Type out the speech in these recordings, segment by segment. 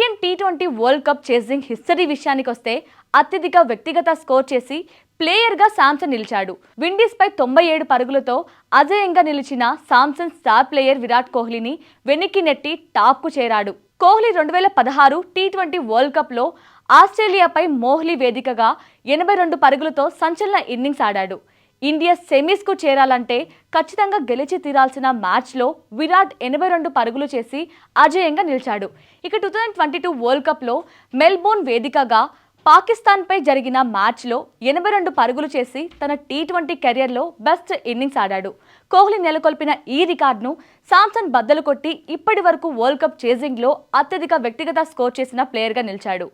Indian T20 world cup chasing history విషయానికి వస్తే అత్యధిక వ్యక్తిగత స్కోర్ చేసి ప్లేయర్గా శాంసన్ నిలిచాడు. విండీస్పై 97 పరుగులతో అజేయంగా నిలిచిన శాంసన్ స్టార్ ప్లేయర్ విరాట్ కోహ్లీని వెనక్కి నెట్టి టాప్కు చేరాడు. కోహ్లీ 2016 టీ20 వరల్డ్ కప్లో ఆస్ట్రేలియాపై మోహాలీ వేదికగా 82 పరుగులతో సంచలన ఇన్నింగ్స్ ఆడాడు. ఇండియా సెమీస్కు చేరాలంటే ఖచ్చితంగా గెలిచి తీరాల్సిన మ్యాచ్లో విరాట్ 82 పరుగులు చేసి అజేయంగా నిలిచాడు. ఇక 2022 వరల్డ్ కప్లో మెల్బోర్న్ వేదికగా పాకిస్తాన్పై జరిగిన మ్యాచ్లో 82 పరుగులు చేసి తన టీ20 కెరియర్లో బెస్ట్ ఇన్నింగ్స్ ఆడాడు. కోహ్లీ నెలకొల్పిన ఈ రికార్డును శాంసన్ బద్దలు కొట్టి ఇప్పటి వరకు వరల్డ్ కప్ చేజింగ్లో అత్యధిక వ్యక్తిగత స్కోర్ చేసిన ప్లేయర్గా నిలిచాడు.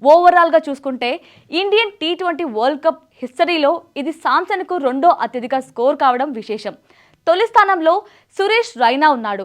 ఓవరాల్గా చూసుకుంటే ఇండియన్ టీ20 వరల్డ్ కప్ హిస్టరీలో ఇది శాంసన్కు రెండో అత్యధిక స్కోర్ కావడం విశేషం. తొలి స్థానంలో సురేష్ రైనా ఉన్నాడు.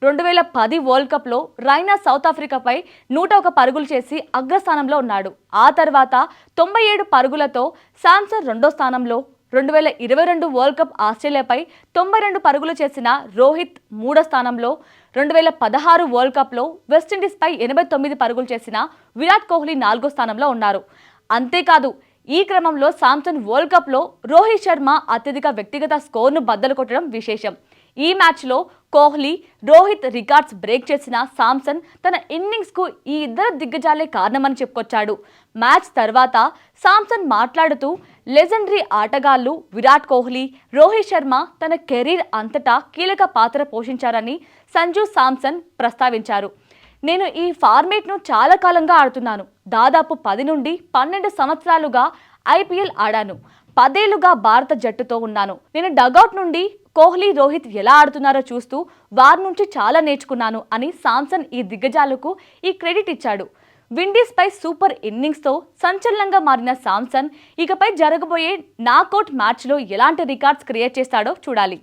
2010 వరల్డ్ కప్లో రైనా సౌత్ ఆఫ్రికాపై 101 పరుగులు చేసి అగ్రస్థానంలో ఉన్నాడు. ఆ తర్వాత 97 పరుగులతో శాంసన్ రెండో స్థానంలో. 2022 వరల్డ్ కప్ ఆస్ట్రేలియాపై 92 పరుగులు చేసిన రోహిత్ మూడో స్థానంలో. 2016 వరల్డ్ కప్లో వెస్టిండీస్పై 89 పరుగులు చేసిన విరాట్ కోహ్లీ నాలుగో స్థానంలో ఉన్నారు. అంతేకాదు ఈ క్రమంలో శాంసన్ వరల్డ్ కప్లో రోహిత్ శర్మ అత్యధిక వ్యక్తిగత స్కోర్ను బద్దలు కొట్టడం విశేషం. ఈ మ్యాచ్లో కోహ్లీ, రోహిత్ రికార్డ్స్ బ్రేక్ చేసిన శాంసన్ తన ఇన్నింగ్స్కు ఈ ఇద్దరు దిగ్గజాలే కారణమని చెప్పుకొచ్చాడు. మ్యాచ్ తర్వాత శాంసన్ మాట్లాడుతూ లెజెండరీ ఆటగాళ్లు విరాట్ కోహ్లీ, రోహిత్ శర్మ తన కెరీర్ అంతటా కీలక పాత్ర పోషించారని సంజు శాంసన్ ప్రస్తావించారు. నేను ఈ ఫార్మేట్ను చాలా కాలంగా ఆడుతున్నాను. దాదాపు 10 నుండి 12 సంవత్సరాలుగా ఐపీఎల్ ఆడాను. 10 ఏళ్లుగా భారత జట్టుతో ఉన్నాను. నేను డగౌట్ నుండి కోహ్లీ, రోహిత్ ఎలా ఆడుతున్నారో చూస్తూ వారి నుంచి చాలా నేర్చుకున్నాను అని శాంసన్ ఈ దిగ్గజాలకు ఈ క్రెడిట్ ఇచ్చాడు. విండీస్పై సూపర్ ఇన్నింగ్స్తో సంచలనంగా మారిన శాంసన్ ఇకపై జరగబోయే నాకౌట్ మ్యాచ్లో ఎలాంటి రికార్డ్స్ క్రియేట్ చేస్తాడో చూడాలి.